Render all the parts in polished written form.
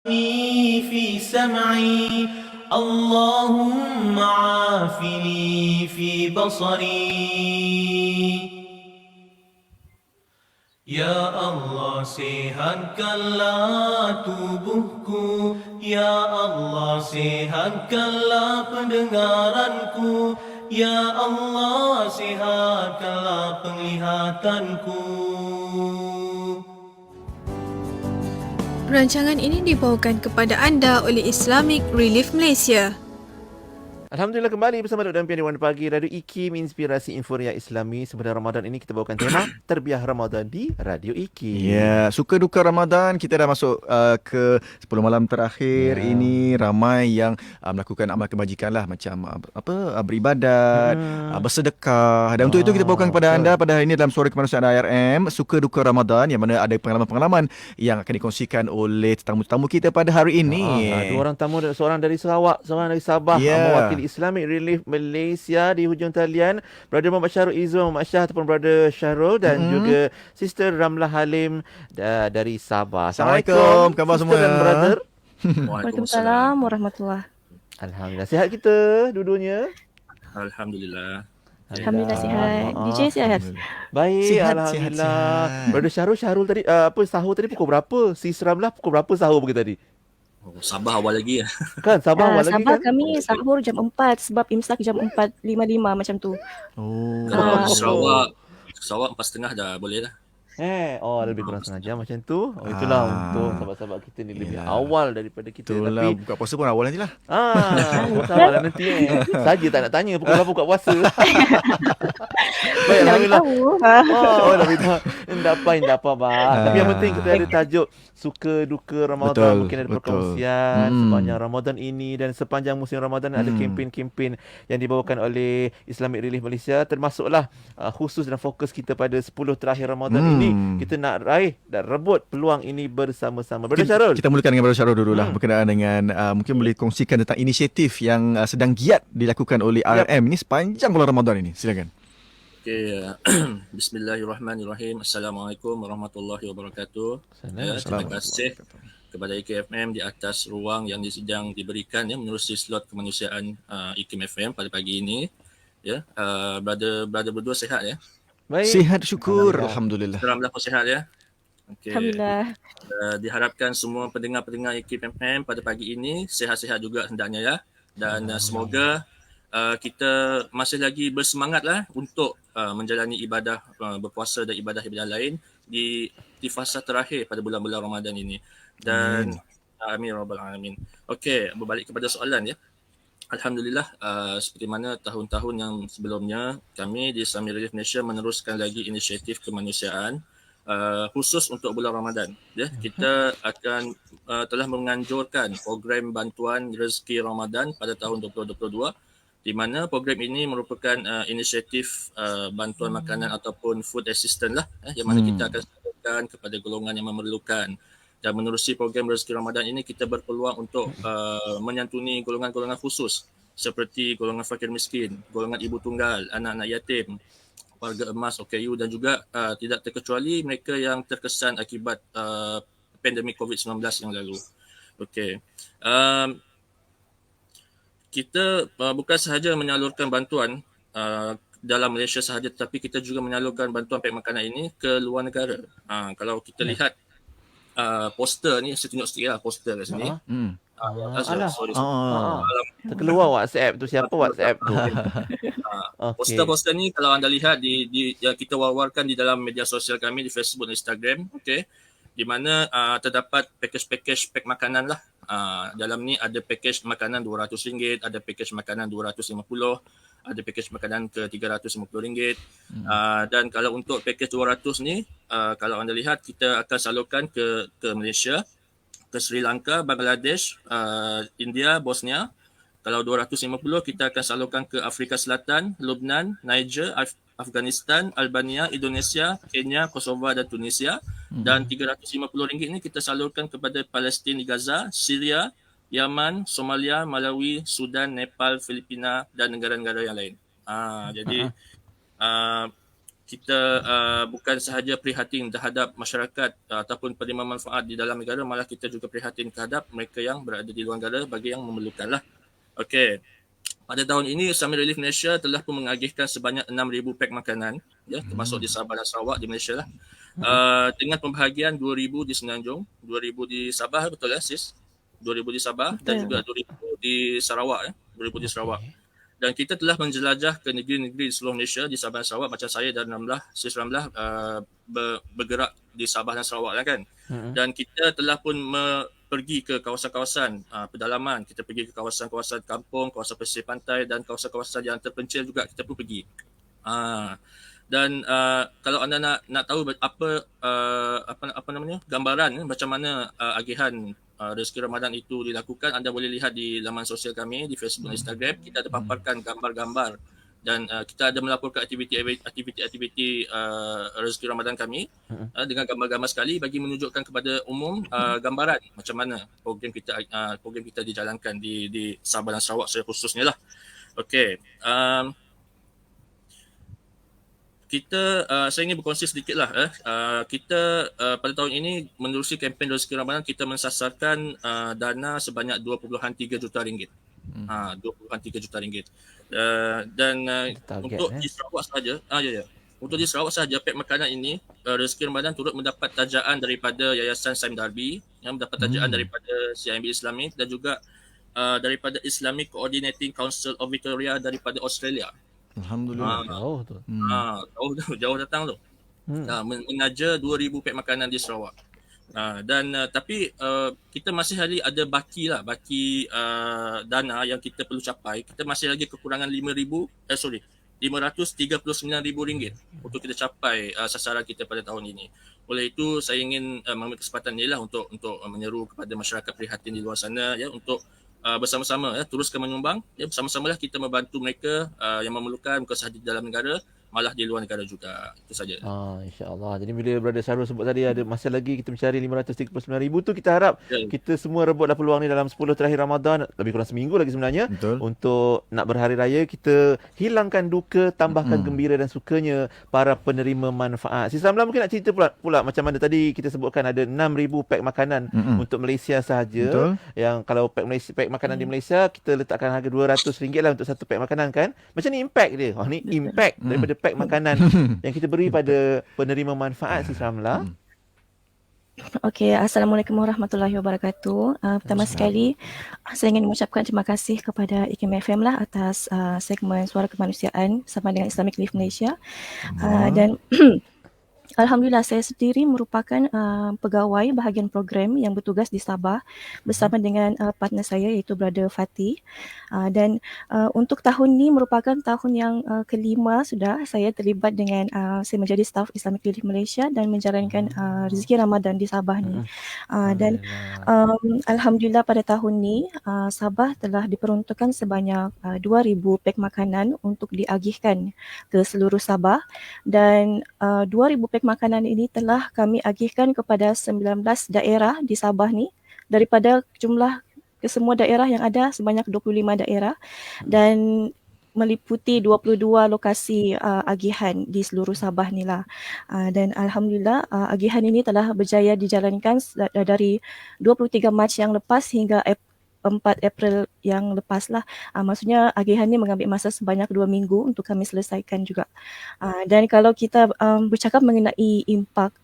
في سمعي اللهم عافني في بصري. Ya Allah, sihatkanlah tubuhku. Ya Allah, sihatkanlah pendengaranku. Ya Allah, sihatkanlah penglihatanku. Rancangan ini dibawakan kepada anda oleh Islamic Relief Malaysia. Alhamdulillah kembali bersama Dr. Dampian di Warna Pagi Radio IKIM Inspirasi Inforia Islami. Sebenarnya Ramadan ini kita bawakan tema Terbiah Ramadan di Radio IKIM. Ya, suka duka Ramadan, kita dah masuk ke 10 malam terakhir. Ini ramai yang melakukan amal kebajikan lah, macam beribadat, bersedekah. Dan untuk itu kita bawakan kepada anda pada hari ini dalam Suara Kemanusiaan IRM, suka duka Ramadan, yang mana ada pengalaman-pengalaman yang akan dikongsikan oleh tetamu-tetamu kita pada hari ini. Dua orang tamu, seorang dari Sarawak, seorang dari Sabah, mewakili Islamic Relief Malaysia di hujung talian, Brother Muhammad Syahrul Izzuan Muhammad Shah ataupun Brother Syahrul, dan juga Sister Ramlah Halim dari Sabah. Assalamualaikum, khabar semua dan brother. Waalaikumsalam warahmatullahi. Alhamdulillah sihat kita dua-duanya. Alhamdulillah sihat. DJ sihat. Baik, sihat, alhamdulillah. sihat. Brother Syahrul tadi sahur tadi pukul berapa? Sis Ramlah pukul berapa sahur pagi tadi? Sabah awal lagi ya. Kan Sabah awal lagi Sabah kan? kami sahur jam 4 sebab imsak jam 4.55 macam tu. Kalau Sarawak 4.30 dah boleh dah. Lebih kurang setengah jam macam tu. Itulah untuk sahabat-sahabat kita ni lebih awal daripada kita. Itulah, Tapi buka puasa pun awal nantilah. sama lah nanti saja tak nak tanya pukul berapa buka puasa. Baik, alhamdulillah. Dah beritahu. Tak apa, Bang. Tapi yang penting kita ada tajuk suka duka Ramadan. Betul, Mungkin ada betul. perkongsian sepanjang Ramadan ini, dan sepanjang musim Ramadan ada kempen-kempen yang dibawakan oleh Islamic Relief Malaysia, termasuklah khusus dan fokus kita pada 10 terakhir Ramadan ini. Kita nak raih dan rebut peluang ini bersama-sama. Brother Syahrul. Kita mulakan dengan Brother Syahrul dululah berkenaan dengan mungkin boleh kongsikan tentang inisiatif yang sedang giat dilakukan oleh IRM ini sepanjang bulan Ramadan ini. Silakan. Okey, bismillahirrahmanirrahim. Assalamualaikum warahmatullahi wabarakatuh. Terima kasih kepada IKFM di atas ruang yang sedang diberikan menerusi slot kemanusiaan IKIM FM pada pagi ini. Brother berdua sihat ya? Baik. Sihat syukur. Alhamdulillah. Alhamdulillah pun sihat ya. Okay. Alhamdulillah. Diharapkan semua pendengar-pendengar IKIM FM pada pagi ini sihat-sihat juga hendaknya ya. Dan semoga kita masih lagi bersemangatlah untuk menjalani ibadah berpuasa dan ibadah-ibadah lain di fasa terakhir pada bulan-bulan Ramadan ini. Dan amin rabbal alamin. Okey, berbalik kepada soalan ya. Alhamdulillah, seperti mana tahun-tahun yang sebelumnya, kami di Islamic Relief Malaysia meneruskan lagi inisiatif kemanusiaan khusus untuk bulan Ramadan. Kita akan telah menganjurkan program bantuan rezeki Ramadan pada tahun 2022, di mana program ini merupakan inisiatif bantuan makanan ataupun food assistance lah, yang mana kita akan salurkan kepada golongan yang memerlukan. Dan menerusi program rezeki Ramadan ini, kita berpeluang untuk menyantuni golongan-golongan khusus seperti golongan fakir miskin, golongan ibu tunggal, anak-anak yatim, warga emas OKU, dan juga tidak terkecuali mereka yang terkesan akibat pandemik COVID-19 yang lalu. Okey. Kita bukan sahaja menyalurkan bantuan dalam Malaysia sahaja, tetapi kita juga menyalurkan bantuan pek makanan ini ke luar negara. Kalau kita lihat poster ni, saya tunjuk sikit lah poster kat sini. Sorry. Terkeluar WhatsApp tu. Siapa WhatsApp tu? Poster-poster ni kalau anda lihat kita war-warkan di dalam media sosial kami di Facebook dan Instagram, okey, di mana terdapat package pek makanan lah. Dalam ni ada package makanan RM200, ada package makanan RM250, ada package makanan ke RM350. Dan kalau untuk package 200 ni, kalau anda lihat, kita akan salurkan ke Malaysia, ke Sri Lanka, Bangladesh, India, Bosnia. Kalau 250 kita akan salurkan ke Afrika Selatan, Lebanon, Niger, Afghanistan, Albania, Indonesia, Kenya, Kosovo dan Tunisia. Dan RM350 ni kita salurkan kepada Palestin di Gaza, Syria, Yaman, Somalia, Malawi, Sudan, Nepal, Filipina dan negara-negara yang lain. Jadi kita bukan sahaja prihatin terhadap masyarakat ataupun penerima manfaat di dalam negara, malah kita juga prihatin terhadap mereka yang berada di luar negara bagi yang memerlukan lah. Okey. Pada tahun ini Islamic Relief Malaysia telah pun mengagihkan sebanyak 6,000 pack makanan, ya, termasuk di Sabah dan Sarawak di Malaysia lah. Dengan pembahagian 2,000 di Semenanjung, 2,000 di Sabah, betul ya sis? 2,000 di Sabah dan juga 2,000 di Sarawak, ya. 2,000 di Sarawak. Dan kita telah menjelajah ke negeri-negeri di seluruh Malaysia di Sabah dan Sarawak, macam saya dan Sis Ramlah bergerak di Sabah dan Sarawak lah kan. Dan kita telah pun pergi ke kawasan-kawasan pedalaman, kita pergi ke kawasan-kawasan kampung, kawasan pesisir pantai dan kawasan-kawasan yang terpencil juga kita pun pergi. Dan kalau anda nak tahu apa namanya gambaran macam mana agihan rezeki Ramadan itu dilakukan, anda boleh lihat di laman sosial kami di Facebook dan Instagram. Kita ada paparkan gambar-gambar dan kita ada melaporkan aktiviti rezeki Ramadan kami dengan gambar-gambar sekali bagi menunjukkan kepada umum gambaran macam mana program kita dijalankan di Sabah dan Sarawak secara khususnya lah. Okey. Saya ingin berkongsi sedikit lah. Kita pada tahun ini menerusi kempen rezeki Ramadan, kita mensasarkan dana sebanyak 20.3 juta ringgit. 20.3 juta ringgit. Dan untuk di Sarawak sahaja, untuk di Sarawak sahaja pack makanan ini rezeki Ramadan turut mendapat tajaan daripada Yayasan Saim Darbi, yang mendapat tajaan daripada CIMB Islamic dan juga daripada Islamic Coordinating Council of Victoria daripada Australia. Alhamdulillah. Jauh tu. Jauh datang tu. Menaja 2,000 pack makanan di Sarawak. Tapi kita masih ada baki dana yang kita perlu capai. Kita masih lagi kekurangan 539,000 ringgit untuk kita capai sasaran kita pada tahun ini. Oleh itu saya ingin mengambil kesempatan ini lah untuk menyeru kepada masyarakat prihatin di luar sana, ya, untuk bersama-sama, ya, teruskan menyumbang, ya, bersama-samalah kita membantu mereka yang memerlukan, bukan sahaja di dalam negara, malah di luar negara juga. Itu saja. InsyaAllah. Jadi bila Brother Syarul sebut tadi ada masih lagi kita mencari 539,000 tu, kita harap kita semua rebutlah peluang ni dalam 10 terakhir Ramadan, lebih kurang seminggu lagi sebenarnya. Betul. Untuk nak berhari raya, kita hilangkan duka, tambahkan gembira dan sukanya para penerima manfaat. Sis Ramlah mungkin nak cerita pula macam mana tadi kita sebutkan ada 6,000 pack makanan untuk Malaysia sahaja. Betul. Yang kalau pack makanan di Malaysia kita letakkan harga RM200 lah untuk satu pack makanan kan. Macam ni impact dia. Ni impact daripada pack makanan yang kita beri pada penerima manfaat, Sis Ramlah. Okey, Assalamualaikum warahmatullahi wabarakatuh. Pertama sekali, saya ingin mengucapkan terima kasih kepada IKIM FM lah atas segmen Suara Kemanusiaan bersama dengan Islamic Relief Malaysia. Dan Alhamdulillah, saya sendiri merupakan pegawai bahagian program yang bertugas di Sabah bersama dengan partner saya iaitu Brother Fatih. Dan untuk tahun ini merupakan tahun yang kelima sudah saya terlibat dengan saya menjadi staf Islamic Relief Malaysia dan menjalankan rezeki Ramadan di Sabah ni. Dan Alhamdulillah pada tahun ni Sabah telah diperuntukkan sebanyak 2,000 pack makanan untuk diagihkan ke seluruh Sabah, dan 2,000 pack makanan ini telah kami agihkan kepada 19 daerah di Sabah ni daripada jumlah ke semua daerah yang ada sebanyak 25 daerah dan meliputi 22 lokasi agihan di seluruh Sabah ni lah. Dan Alhamdulillah agihan ini telah berjaya dijalankan dari 23 Mac yang lepas hingga 4 April yang lepas lah. Maksudnya agihan ni mengambil masa sebanyak 2 minggu untuk kami selesaikan juga. Dan kalau kita bercakap mengenai impak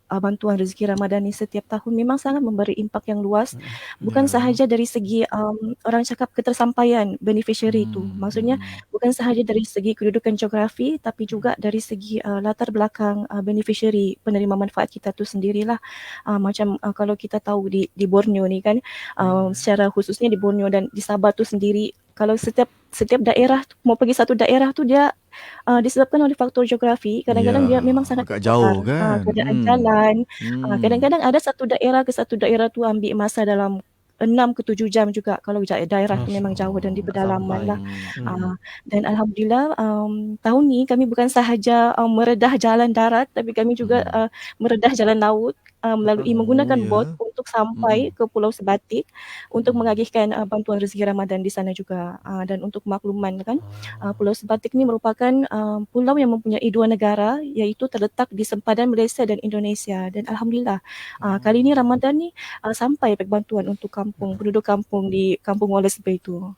bantuan rezeki Ramadan ni setiap tahun memang sangat memberi impak yang luas, bukan sahaja dari segi orang cakap ketersampaian beneficiary tu. Maksudnya bukan sahaja dari segi kedudukan geografi tapi juga dari segi latar belakang beneficiary penerima manfaat kita tu sendirilah. Macam kalau kita tahu di Borneo ni kan, secara khususnya di Borneo dan di Sabah tu sendiri, kalau setiap daerah mau pergi satu daerah tu dia disebabkan oleh faktor geografi, kadang-kadang dia memang sangat agak jauh kan. Keadaan jalan. Kadang-kadang ada satu daerah ke satu daerah tu ambil masa dalam 6 ke 7 jam juga kalau daerah tu memang jauh dan di pedalaman lah. Dan Alhamdulillah tahun ni kami bukan sahaja meredah jalan darat tapi kami juga meredah jalan laut. melalui Oh, menggunakan ya. bot untuk sampai ke Pulau Sebatik untuk mengagihkan bantuan rezeki Ramadan di sana juga. Dan untuk makluman kan, Pulau Sebatik ni merupakan pulau yang mempunyai dua negara, iaitu terletak di sempadan Malaysia dan Indonesia. Dan alhamdulillah kali ni Ramadan ni sampai bantuan untuk penduduk kampung di Kampung Wallace Bay tu.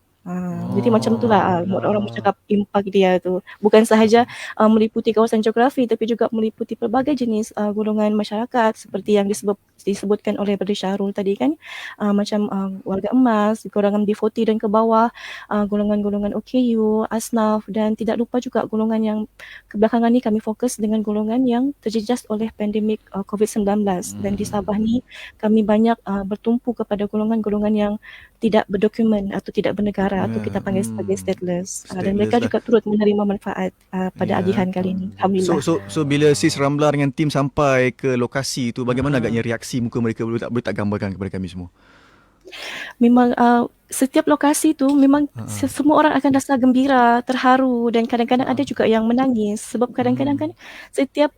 Jadi macam itulah orang bercakap impak dia tu. Bukan sahaja meliputi kawasan geografi tapi juga meliputi pelbagai jenis golongan masyarakat seperti yang disebutkan oleh Brother Syahrul tadi kan. Macam warga emas, golongan B40 dan ke bawah, golongan-golongan OKU, asnaf dan tidak lupa juga golongan yang kebelakangan ni kami fokus dengan golongan yang terjejas oleh pandemik COVID-19. Dan di Sabah ni kami banyak bertumpu kepada golongan-golongan yang tidak berdokumen atau tidak bernegara atau kita panggil sebagai stateless. Dan mereka juga turut menerima manfaat pada agihan kali ini. Alhamdulillah. So bila Sis Ramla dengan tim sampai ke lokasi tu, bagaimana agaknya reaksi muka mereka, boleh tak gambarkan kepada kami semua? Memang setiap lokasi tu memang semua orang akan rasa gembira, terharu dan kadang-kadang ada juga yang menangis sebab kadang-kadang kan setiap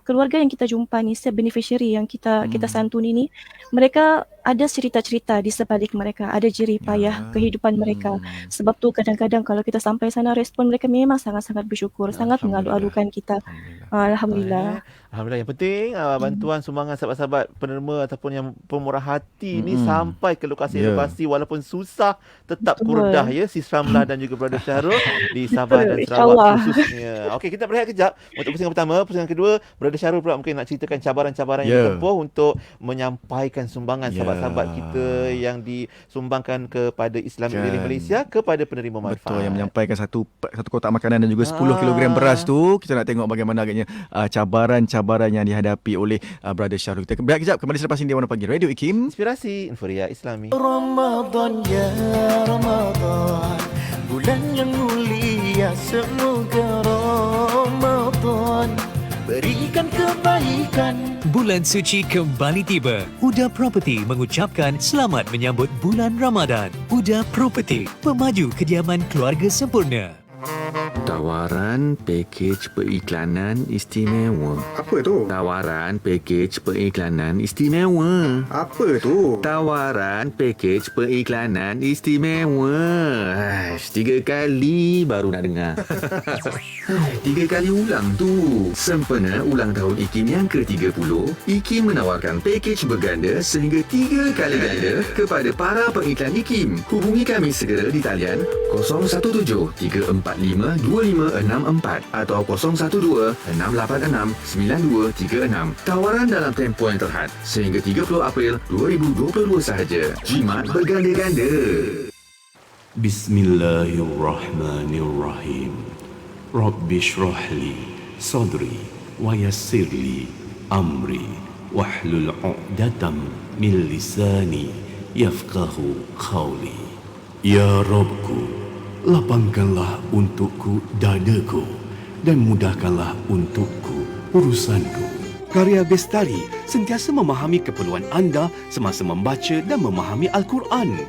keluarga yang kita jumpa ni, setiap beneficiary yang kita santuni ni, mereka ada cerita-cerita di sebalik mereka, ada jerih payah kehidupan mereka. Sebab tu kadang-kadang kalau kita sampai sana respon mereka memang sangat-sangat bersyukur, sangat mengalu-alukan kita. Alhamdulillah. Alhamdulillah. Yang penting bantuan sumbangan sahabat-sahabat penerima ataupun yang pemurah hati ni sampai ke lokasi-lokasi walaupun susah tetap kurdah ya Sis Ramlah dan juga Brother Syahrul di Sabah dan Sarawak khususnya. Okey, kita berehat kejap untuk pusingan pertama. Pusingan kedua, Brother Syahrul pula mungkin nak ceritakan cabaran-cabaran yang ditempuh untuk menyampaikan sumbangan sahabat-sahabat kita yang disumbangkan kepada Islamic Relief Malaysia kepada penerima manfaat. Betul, yang menyampaikan satu kotak makanan dan juga 10 kilogram beras tu. Kita nak tengok bagaimana agaknya cabaran-cabaran yang dihadapi oleh Brother Syahrul. Kita berehat kejap, kembali selepas ini di Warna Pagi Radio IKIM. Inspirasi Inforia Islami. Ramadan ya Ramadan, bulan yang mulia, semoga Ramadan berikan kebaikan. Bulan suci kembali tiba. Huda Property mengucapkan selamat menyambut bulan Ramadan. Huda Property, pemaju kediaman keluarga sempurna. Tawaran pakej periklanan istimewa. Apa tu? Tawaran pakej periklanan istimewa. Apa tu? Tawaran pakej periklanan istimewa. 3 kali baru nak dengar. 3 kali ulang tu. Sempena ulang tahun IKIM yang ke-30, IKIM menawarkan pakej berganda sehingga 3 kali ganda kepada para pengiklan IKIM. Hubungi kami segera di talian 017-345-2564 atau 012-686-9236. Tawaran dalam tempoh yang terhad sehingga 30 April 2022 sahaja. Jimat berganda-ganda. Bismillahirrahmanirrahim. Rabbi shrah li sadri wa yassir li amri wahlul 'uqdatam min lisani yafqahu qawli. Ya Rabbku, lapangkanlah untukku dadaku dan mudahkanlah untukku urusanku. Karya Bestari sentiasa memahami keperluan anda semasa membaca dan memahami Al-Quran.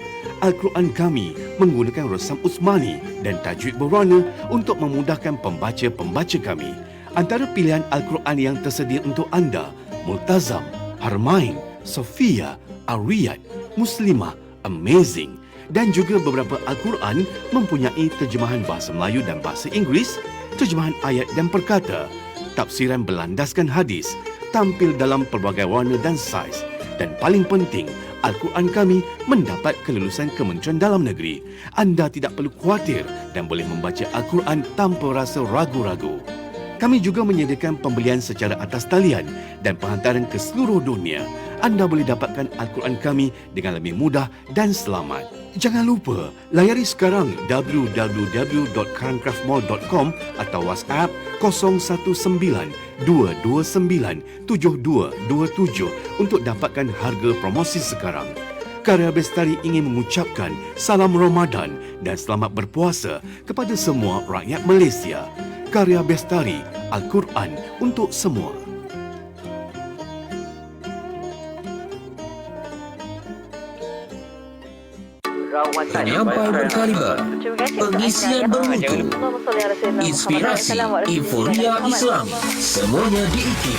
Al-Quran kami menggunakan resam Uthmani dan tajwid berwarna untuk memudahkan pembaca-pembaca kami. Antara pilihan Al-Quran yang tersedia untuk anda, Multazam, Harmain, Sofia, Ar-Riyad, Muslimah, Amazing dan juga beberapa Al-Quran mempunyai terjemahan bahasa Melayu dan bahasa Inggeris, terjemahan ayat dan perkata, tafsiran berlandaskan hadis, tampil dalam pelbagai warna dan saiz. Dan paling penting, Al-Quran kami mendapat kelulusan Kementerian Dalam Negeri. Anda tidak perlu khawatir dan boleh membaca Al-Quran tanpa rasa ragu-ragu. Kami juga menyediakan pembelian secara atas talian dan penghantaran ke seluruh dunia. Anda boleh dapatkan Al-Quran kami dengan lebih mudah dan selamat. Jangan lupa, layari sekarang www.karangcraftmall.com atau WhatsApp 019-229-7227 untuk dapatkan harga promosi sekarang. Karya Bestari ingin mengucapkan salam Ramadan dan selamat berpuasa kepada semua rakyat Malaysia. Karya Bestari, Al-Quran untuk semua. Penyampai berkaliber, pengisian bermutu, inspirasi, Inforia Islami, semuanya di IKIM.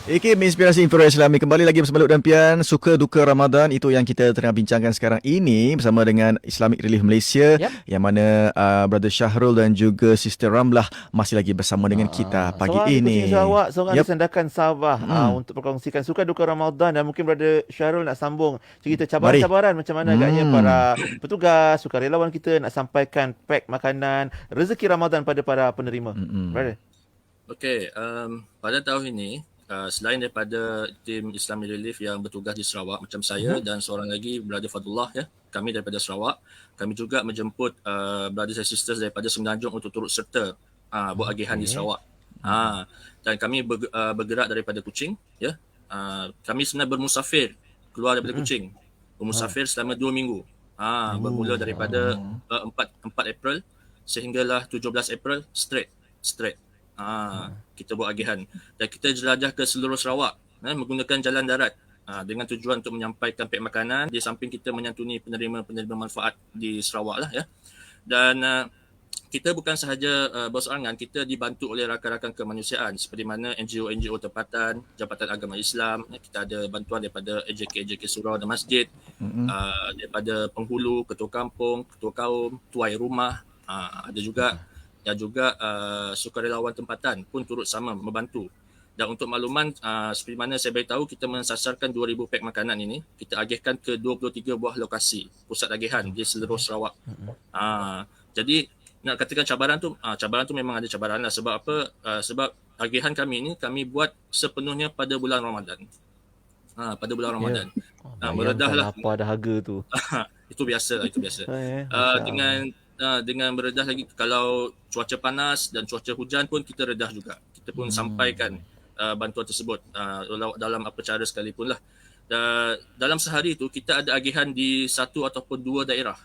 Ikim Inspirasi Informasi Islami kembali lagi bersama Lut dan Pian. Suka duka Ramadan, itu yang kita tengah bincangkan sekarang ini bersama dengan Islamic Relief Malaysia, yang mana Brother Syahrul dan juga Sister Ramlah masih lagi bersama dengan kita pagi seorang ini. Di Kuching Sarawak, seorang di Sandakan Sabah untuk berkongsikan suka duka Ramadan, dan mungkin Brother Syahrul nak sambung cerita cabaran-cabaran macam mana agaknya para petugas, sukarelawan kita nak sampaikan pack makanan rezeki Ramadan pada para penerima. Brother. Okey, pada tahun ini selain daripada tim Islamic Relief yang bertugas di Sarawak macam saya dan seorang lagi Brother Fadullah, ya, kami daripada Sarawak, kami juga menjemput brothers and sisters daripada Semenanjung untuk turut serta buat agihan di Sarawak. Dan kami bergerak daripada Kuching, ya. Kami sebenarnya bermusafir keluar daripada Kuching. Bermusafir selama 2 minggu. Bermula daripada 4 April sehinggalah 17 April straight. Kita buat agihan dan kita jelajah ke seluruh Sarawak menggunakan jalan darat dengan tujuan untuk menyampaikan pek makanan di samping kita menyantuni penerima-penerima manfaat di Sarawak lah, ya. Dan kita bukan sahaja berseorangan, kita dibantu oleh rakan-rakan kemanusiaan seperti mana NGO tempatan, Jabatan Agama Islam, kita ada bantuan daripada AJK surau dan masjid, daripada penghulu, ketua kampung, ketua kaum, tuai rumah, ada juga sukarelawan tempatan pun turut sama membantu. Dan untuk makluman, seperti mana saya beritahu, kita mensasarkan 2,000 pek makanan ini. Kita agihkan ke 23 buah lokasi pusat agihan di seluruh Sarawak. Jadi nak katakan cabaran tu memang ada cabaran lah. Sebab apa? Sebab agihan kami ini kami buat sepenuhnya pada bulan Ramadan. Pada bulan Ramadan. Meredahlah apa dahaga tu. Itu biasa. Dengan beredah lagi, kalau cuaca panas dan cuaca hujan pun kita redah juga. Kita pun sampaikan bantuan tersebut dalam apa cara sekalipun lah. Dalam sehari itu kita ada agihan di 1 ataupun 2 daerah.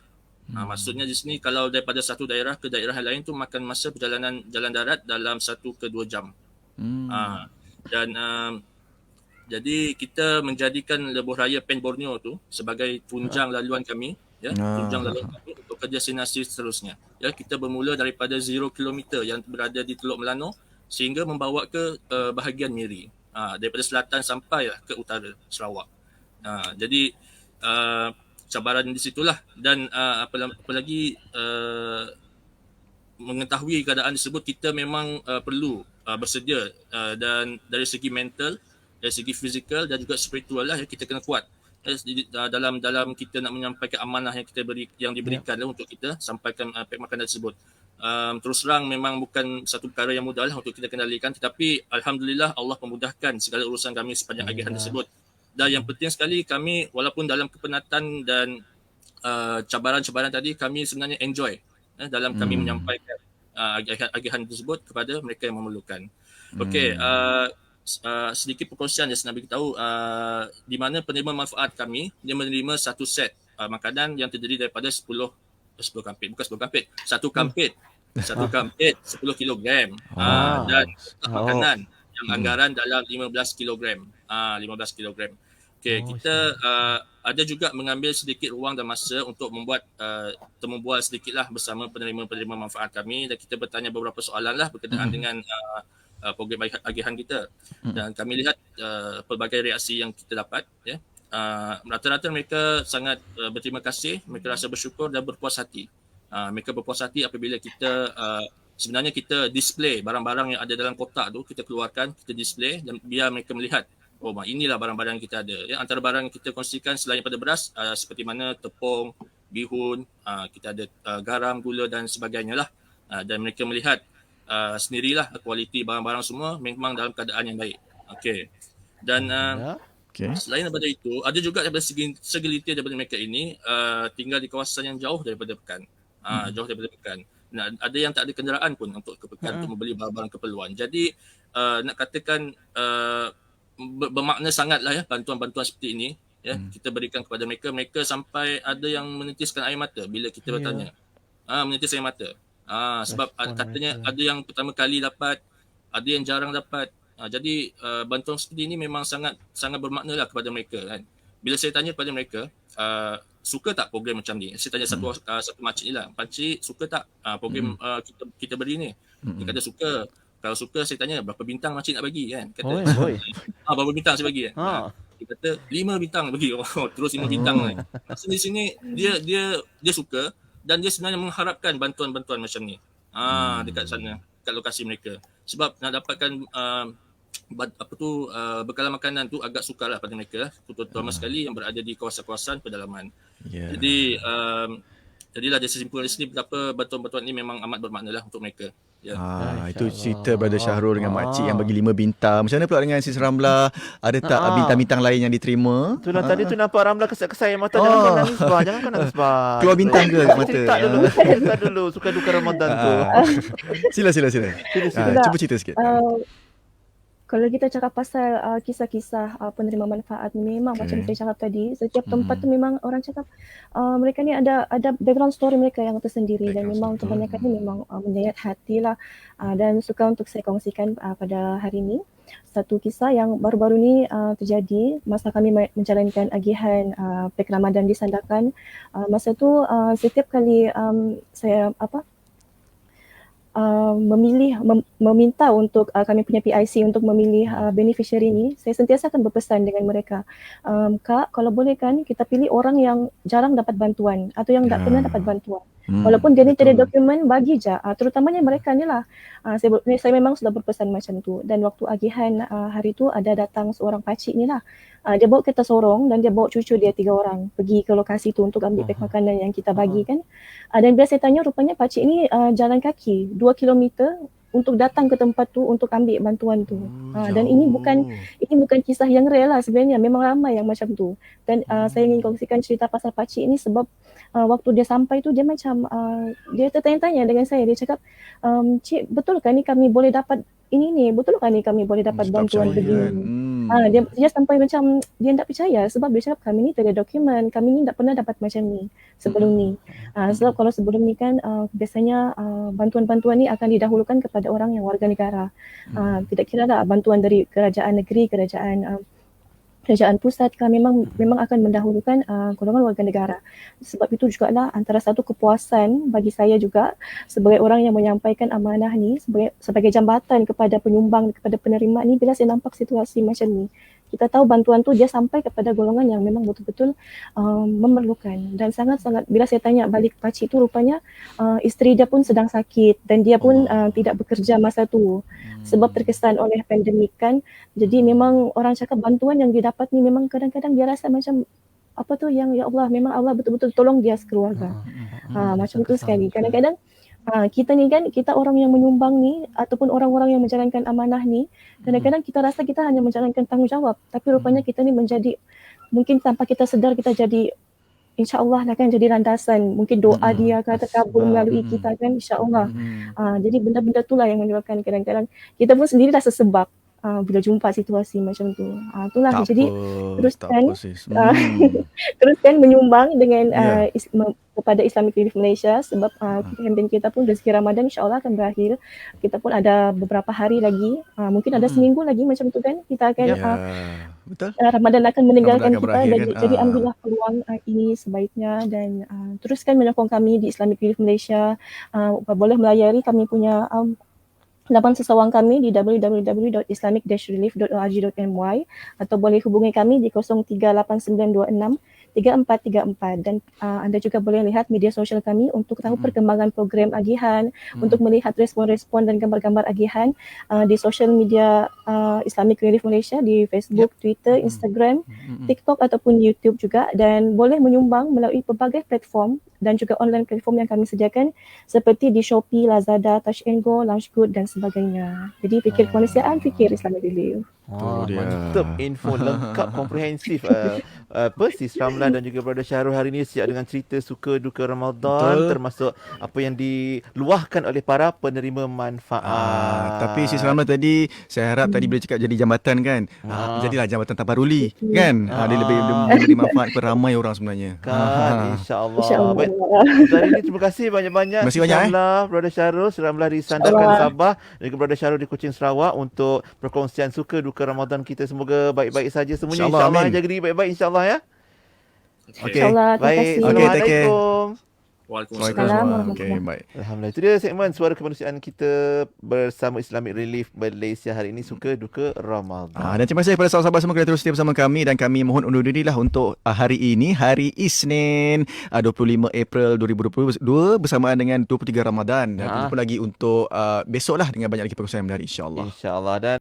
Maksudnya di sini kalau daripada satu daerah ke daerah lain tu makan masa perjalanan jalan darat dalam 1 ke 2 jam. Jadi kita menjadikan lebuh raya Pen Borneo tu sebagai tunjang laluan kami, ya, tunjang laluan kami untuk ke destinasi seterusnya. Ya, kita bermula daripada 0 km yang berada di Teluk Melano sehingga membawa ke bahagian Miri. Daripada selatan sampai ke utara Sarawak. Jadi cabaran di situlah, dan apalagi mengetahui keadaan tersebut, kita memang perlu bersedia, dan dari segi mental, dari segi fizikal dan juga spiritual lah, kita kena kuat dalam kita nak menyampaikan amanah yang diberikan untuk kita sampaikan pek makanan tersebut. Terus terang memang bukan satu perkara yang mudah lah untuk kita kendalikan, tetapi alhamdulillah Allah memudahkan segala urusan kami sepanjang agihan tersebut. Dan yang penting sekali, kami walaupun dalam kepenatan dan cabaran-cabaran tadi, kami sebenarnya enjoy dalam kami menyampaikan agihan tersebut kepada mereka yang memerlukan. Okey, sedikit perkongsian yang saya nak beritahu, di mana penerima manfaat kami, dia menerima satu set makanan yang terdiri daripada 10 kampit, bukan 10 kampit, satu kampit 10 kilogram, dan makanan yang anggaran dalam 15 kilogram. 15 kilogram. Okey, kita ada juga mengambil sedikit ruang dan masa untuk membuat temubual sedikitlah bersama penerima-penerima manfaat kami, dan kita bertanya beberapa soalan lah berkenaan dengan program agihan kita. Dan kami lihat pelbagai reaksi yang kita dapat, ya. Rata-rata mereka sangat berterima kasih, mereka rasa bersyukur dan berpuas hati. Mereka berpuas hati apabila kita sebenarnya kita display barang-barang yang ada dalam kotak tu, kita keluarkan, kita display, dan biar mereka melihat, oh inilah barang-barang yang kita ada. Ya, antara barang yang kita kongsikan selain daripada beras, seperti mana tepung, bihun, kita ada garam, gula dan sebagainya lah. Dan mereka melihat sendirilah kualiti barang-barang semua memang dalam keadaan yang baik. Okey. Dan selain daripada itu, ada juga daripada segelintir daripada mereka ini tinggal di kawasan yang jauh daripada Pekan. Jauh daripada Pekan. Nah, ada yang tak ada kenderaan pun untuk ke Pekan untuk membeli barang-barang keperluan. Jadi nak katakan bermakna sangatlah, ya, bantuan-bantuan seperti ini, ya, kita berikan kepada mereka. Mereka sampai ada yang menitiskan air mata bila kita bertanya. Menitis air mata. Sebab katanya ada yang pertama kali dapat, ada yang jarang dapat. Jadi bantuan seperti ini memang sangat bermakna lah kepada mereka, kan. Bila saya tanya kepada mereka, suka tak program macam ni? Saya tanya satu makcik ni lah, pakcik suka tak program kita beri ni? Dia kata suka. Kalau suka saya tanya berapa bintang makcik nak bagi kan. Kata, Oi. berapa bintang saya bagi kan. Ha. Dia kata 5 bintang bagi. Terus 5 bintang kan. Maksud di sini dia suka dan dia sebenarnya mengharapkan bantuan-bantuan macam ni. Dekat sana, kat lokasi mereka. Sebab nak dapatkan bekalan makanan tu agak sukar lah pada mereka, terutama sekali yang berada di kawasan-kawasan pedalaman. Yeah. Jadi jadilah dia sesimpul di sini betapa bantuan-bantuan ini memang amat bermakna lah untuk mereka. Ya. Itu cerita Brother Syahrul dengan makcik yang bagi 5 bintang. Macam mana pula dengan Sis Ramlah? Ada tak bintang-bintang lain yang diterima? Itulah tadi tu nampak Ramlah kesat-kesat yang mata. Jangan kau nangis bah. Jangan kau nangis bah. Keluar bintang ke mata? Cerita dulu suka duka Ramadan tu. Sila. Sila. Cuba cerita sikit. Kalau kita cakap pasal kisah-kisah penerima manfaat ni, memang macam saya cakap tadi, setiap tempat tu memang orang cakap mereka ni ada background story mereka yang tersendiri, dan memang kebanyakan ni memang menyayat hati lah, dan suka untuk saya kongsikan pada hari ini. Satu kisah yang baru-baru ni terjadi masa kami menjalankan agihan PEK Ramadan di Sandakan. Masa tu setiap kali saya meminta untuk kami punya PIC untuk memilih beneficiary ni, saya sentiasa akan berpesan dengan mereka, Kak, kalau boleh kan kita pilih orang yang jarang dapat bantuan atau yang tak pernah dapat bantuan. Walaupun dia ni tiada dokumen, bagi je. Terutamanya mereka ni lah. Saya memang sudah berpesan macam tu. Dan waktu agihan hari tu ada datang seorang pakcik ni lah. Dia bawa kereta sorong dan dia bawa cucu dia 3 orang pergi ke lokasi tu untuk ambil pek makanan yang kita bagi kan. Dan bila saya tanya, rupanya pakcik ni jalan kaki 2 kilometer untuk datang ke tempat tu untuk ambil bantuan tu. Dan ini bukan kisah yang real lah sebenarnya, memang ramai yang macam tu. Dan saya ingin kongsikan cerita pasal pakcik ni sebab waktu dia sampai tu dia macam dia tertanya-tanya dengan saya, dia cakap, Cik, betul kan ni kami boleh dapat ini ni, betul kan ni kami boleh dapat bantuan begini. Dia sampai macam dia tak percaya sebab dia cakap kami ni tak ada dokumen, kami ni tak pernah dapat macam ni sebelum ni. Sebab kalau sebelum ni kan biasanya bantuan-bantuan ni akan didahulukan kepada orang yang warga negara. Tidak kira lah bantuan dari kerajaan negeri, kerajaan pusat kan, memang akan mendahulukan golongan warga negara. Sebab itu jugalah antara satu kepuasan bagi saya juga sebagai orang yang menyampaikan amanah ni sebagai jambatan kepada penyumbang, kepada penerima ni, bila saya nampak situasi macam ni. Kita tahu bantuan tu dia sampai kepada golongan yang memang betul-betul memerlukan. Dan sangat-sangat, bila saya tanya balik pakcik tu, rupanya isteri dia pun sedang sakit dan dia pun tidak bekerja masa tu sebab terkesan oleh pandemik kan. Jadi memang orang cakap bantuan yang dia dapat ni memang kadang-kadang dia rasa macam apa tu yang ya Allah, memang Allah betul-betul tolong dia sekeluarga. Macam tu sekali. Kadang-kadang kita ni kan, kita orang yang menyumbang ni ataupun orang-orang yang menjalankan amanah ni, kadang-kadang kita rasa kita hanya menjalankan tanggungjawab, tapi rupanya kita ni menjadi, mungkin tanpa kita sedar kita jadi, insya-Allah akan jadi landasan, mungkin doa dia akan terkabul melalui kita kan, insya-Allah. Jadi benda-benda itulah yang menyebabkan kadang-kadang kita pun sendiri rasa sebab bila jumpa situasi macam tu. Itulah Tak jadi apa, teruskan menyumbang dengan kepada Islamic Relief Malaysia sebab kempen kita pun rezeki Ramadan insya-Allah akan berakhir. Kita pun ada beberapa hari lagi, mungkin ada seminggu lagi macam tu kan, kita akan betul. Ramadan akan meninggalkan Ramadan akan kita, berakhir, jadi ambillah peluang ini sebaiknya dan teruskan menyokong kami di Islamic Relief Malaysia. Boleh melayari kami punya laman sesawang kami di www.islamic-relief.org.my atau boleh hubungi kami di 038926 3434 dan anda juga boleh lihat media sosial kami untuk tahu perkembangan program agihan, untuk melihat respon-respon dan gambar-gambar agihan di sosial media Islamic Relief Malaysia di Facebook, Twitter, Instagram, TikTok ataupun YouTube juga, dan boleh menyumbang melalui pelbagai platform dan juga online platform yang kami sediakan seperti di Shopee, Lazada, Touch and Go, Launchgood dan sebagainya. Jadi fikir kemanusiaan, fikir Islamic Relief. Mantap, info lengkap komprehensif Sis Ramlah dan juga Brother Syahrul hari ini siap dengan cerita suka duka Ramadan, termasuk apa yang diluahkan oleh para penerima manfaat. Tapi Sis Ramlah tadi saya harap tadi boleh cakap jadi jambatan kan. Jadilah jambatan tabaruli kan. Dia lebih memberi manfaat kepada ramai orang sebenarnya. Kan, insya-Allah. Baik. Hari ini terima kasih banyak-banyak Sis Ramlah, Brother Syahrul, Ramlah di Sandakan Sabah dan juga Brother Syahrul di Kuching Sarawak untuk perkongsian suka duka Ramadan kita. Semoga baik-baik saja semuanya, insya-Allah. Jaga diri baik-baik insya-Allah ya. Okey. Insya-Allah, terima kasih. Assalamualaikum. Waalaikumsalam. Okey, baik. Alhamdulillah. Itu dia segmen Suara Kemanusiaan kita bersama Islamic Relief Malaysia hari ini, suka duka Ramadan. Dan terima kasih kepada sahabat-sahabat semua kerana terus setia bersama kami, dan kami mohon undur dirilah untuk hari ini, hari Isnin 25 April 2022 bersamaan dengan 23 Ramadan. Dan kita jumpa lagi untuk besok lah dengan banyak lagi perkongsian yang menarik, insya-Allah. InsyaAllah. Dan